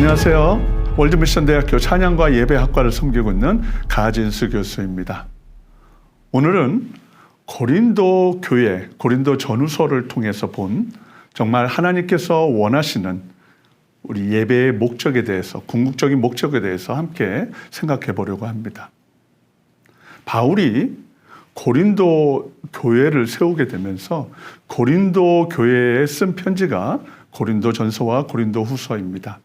안녕하세요. 월드미션대학교 찬양과 예배학과를 섬기고 있는 가진수 교수입니다. 오늘은 고린도 교회, 고린도 전후서를 통해서 본 정말 하나님께서 원하시는 우리 예배의 목적에 대해서, 궁극적인 목적에 대해서 함께 생각해 보려고 합니다. 바울이 고린도 교회를 세우게 되면서 고린도 교회에 쓴 편지가 고린도 전서와 고린도 후서입니다.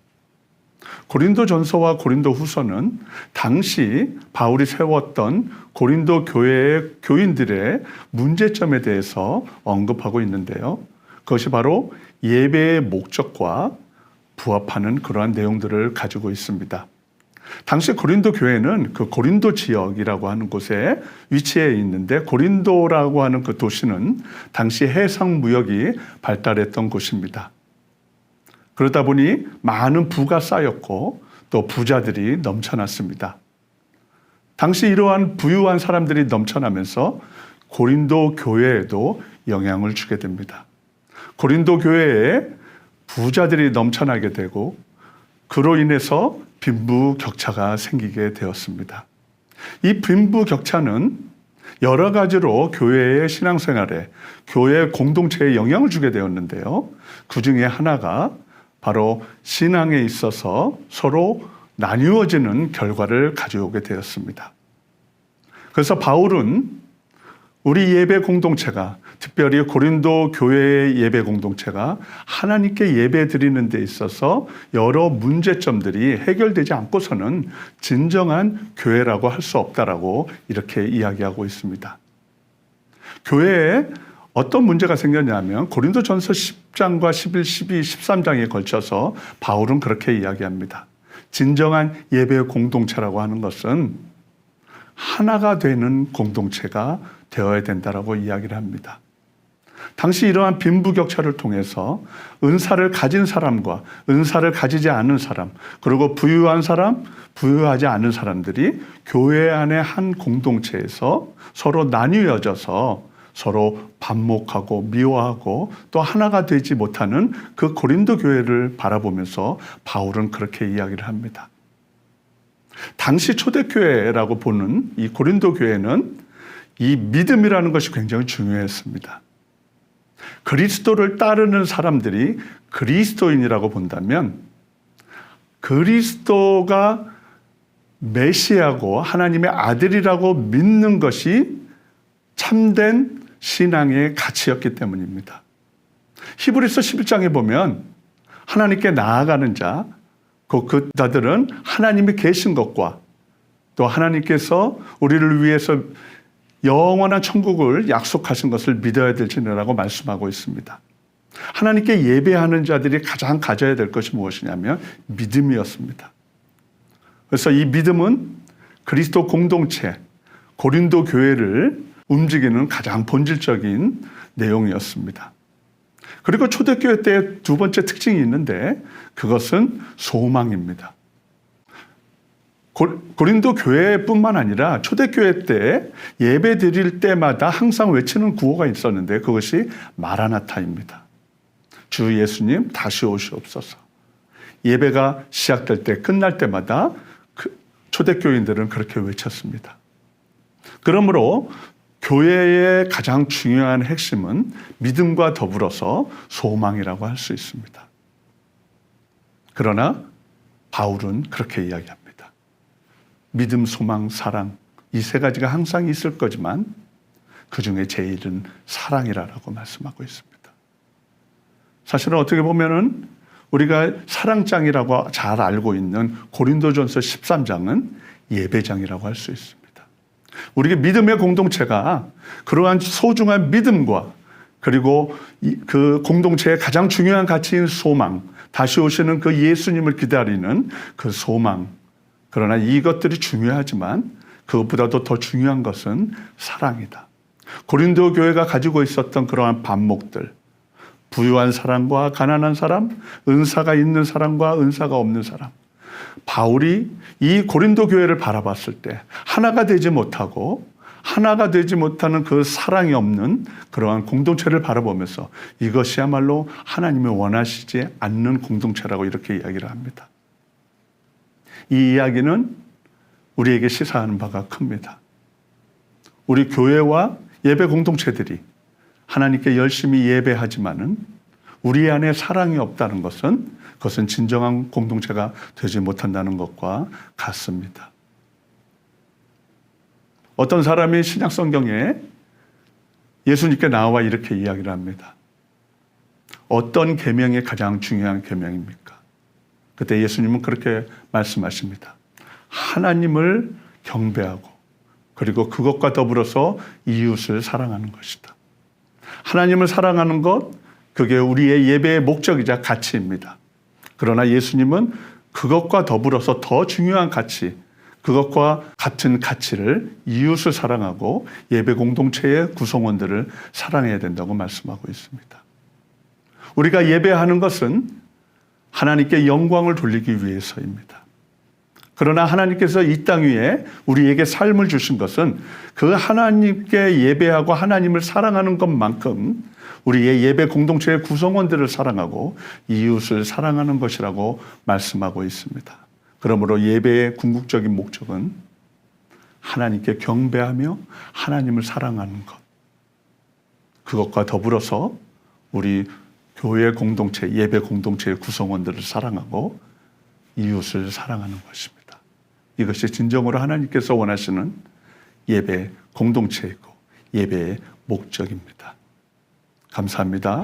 고린도 전서와 고린도 후서는 당시 바울이 세웠던 고린도 교회의 교인들의 문제점에 대해서 언급하고 있는데요. 그것이 바로 예배의 목적과 부합하는 그러한 내용들을 가지고 있습니다. 당시 고린도 교회는 그 고린도 지역이라고 하는 곳에 위치해 있는데, 고린도라고 하는 그 도시는 당시 해상 무역이 발달했던 곳입니다. 그러다 보니 많은 부가 쌓였고 또 부자들이 넘쳐났습니다. 당시 이러한 부유한 사람들이 넘쳐나면서 고린도 교회에도 영향을 주게 됩니다. 고린도 교회에 부자들이 넘쳐나게 되고 그로 인해서 빈부격차가 생기게 되었습니다. 이 빈부격차는 여러 가지로 교회의 신앙생활에, 교회 공동체에 영향을 주게 되었는데요. 그 중에 하나가 바로 신앙에 있어서 서로 나뉘어지는 결과를 가져오게 되었습니다. 그래서 바울은 우리 예배 공동체가, 특별히 고린도 교회의 예배 공동체가 하나님께 예배 드리는 데 있어서 여러 문제점들이 해결되지 않고서는 진정한 교회라고 할 수 없다라고 이렇게 이야기하고 있습니다. 교회에 어떤 문제가 생겼냐면 고린도 전서 10장과 11, 12, 13장에 걸쳐서 바울은 그렇게 이야기합니다. 진정한 예배 공동체라고 하는 것은 하나가 되는 공동체가 되어야 된다라고 이야기를 합니다. 당시 이러한 빈부격차를 통해서 은사를 가진 사람과 은사를 가지지 않은 사람, 그리고 부유한 사람, 부유하지 않은 사람들이 교회 안의 한 공동체에서 서로 나뉘어져서 서로 반목하고 미워하고 또 하나가 되지 못하는 그 고린도 교회를 바라보면서 바울은 그렇게 이야기를 합니다. 당시 초대교회라고 보는 이 고린도 교회는 이 믿음이라는 것이 굉장히 중요했습니다. 그리스도를 따르는 사람들이 그리스도인이라고 본다면 그리스도가 메시아고 하나님의 아들이라고 믿는 것이 참된 신앙의 가치였기 때문입니다. 히브리서 11장에 보면 하나님께 나아가는 자, 그 자들은 하나님이 계신 것과 또 하나님께서 우리를 위해서 영원한 천국을 약속하신 것을 믿어야 될지라고 말씀하고 있습니다. 하나님께 예배하는 자들이 가장 가져야 될 것이 무엇이냐면 믿음이었습니다. 그래서 이 믿음은 그리스도 공동체, 고린도 교회를 움직이는 가장 본질적인 내용이었습니다. 그리고 초대교회 때 두 번째 특징이 있는데 그것은 소망입니다. 고린도 교회뿐만 아니라 초대교회 때 예배 드릴 때마다 항상 외치는 구호가 있었는데 그것이 마라나타입니다. 주 예수님 다시 오시옵소서. 예배가 시작될 때 끝날 때마다 초대교인들은 그렇게 외쳤습니다. 그러므로 교회의 가장 중요한 핵심은 믿음과 더불어서 소망이라고 할 수 있습니다. 그러나 바울은 그렇게 이야기합니다. 믿음, 소망, 사랑, 이 세 가지가 항상 있을 거지만 그 중에 제일은 사랑이라고 말씀하고 있습니다. 사실은 어떻게 보면은 우리가 사랑장이라고 잘 알고 있는 고린도전서 13장은 예배장이라고 할 수 있습니다. 우리의 믿음의 공동체가 그러한 소중한 믿음과 그리고 그 공동체의 가장 중요한 가치인 소망, 다시 오시는 그 예수님을 기다리는 그 소망, 그러나 이것들이 중요하지만 그것보다도 더 중요한 것은 사랑이다. 고린도 교회가 가지고 있었던 그러한 반목들, 부유한 사람과 가난한 사람, 은사가 있는 사람과 은사가 없는 사람, 바울이 이 고린도 교회를 바라봤을 때 하나가 되지 못하고 하나가 되지 못하는 그 사랑이 없는 그러한 공동체를 바라보면서 이것이야말로 하나님이 원하시지 않는 공동체라고 이렇게 이야기를 합니다. 이 이야기는 우리에게 시사하는 바가 큽니다. 우리 교회와 예배 공동체들이 하나님께 열심히 예배하지만은 우리 안에 사랑이 없다는 것은 그것은 진정한 공동체가 되지 못한다는 것과 같습니다. 어떤 사람이 신약 성경에 예수님께 나와 이렇게 이야기를 합니다. 어떤 계명이 가장 중요한 계명입니까? 그때 예수님은 그렇게 말씀하십니다. 하나님을 경배하고 그리고 그것과 더불어서 이웃을 사랑하는 것이다. 하나님을 사랑하는 것, 그게 우리의 예배의 목적이자 가치입니다. 그러나 예수님은 그것과 더불어서 더 중요한 가치, 그것과 같은 가치를 이웃을 사랑하고 예배 공동체의 구성원들을 사랑해야 된다고 말씀하고 있습니다. 우리가 예배하는 것은 하나님께 영광을 돌리기 위해서입니다. 그러나 하나님께서 이 땅 위에 우리에게 삶을 주신 것은 그 하나님께 예배하고 하나님을 사랑하는 것만큼 우리의 예배 공동체의 구성원들을 사랑하고 이웃을 사랑하는 것이라고 말씀하고 있습니다. 그러므로 예배의 궁극적인 목적은 하나님께 경배하며 하나님을 사랑하는 것. 그것과 더불어서 우리 교회 공동체, 예배 공동체의 구성원들을 사랑하고 이웃을 사랑하는 것입니다. 이것이 진정으로 하나님께서 원하시는 예배 공동체이고 예배의 목적입니다. 감사합니다.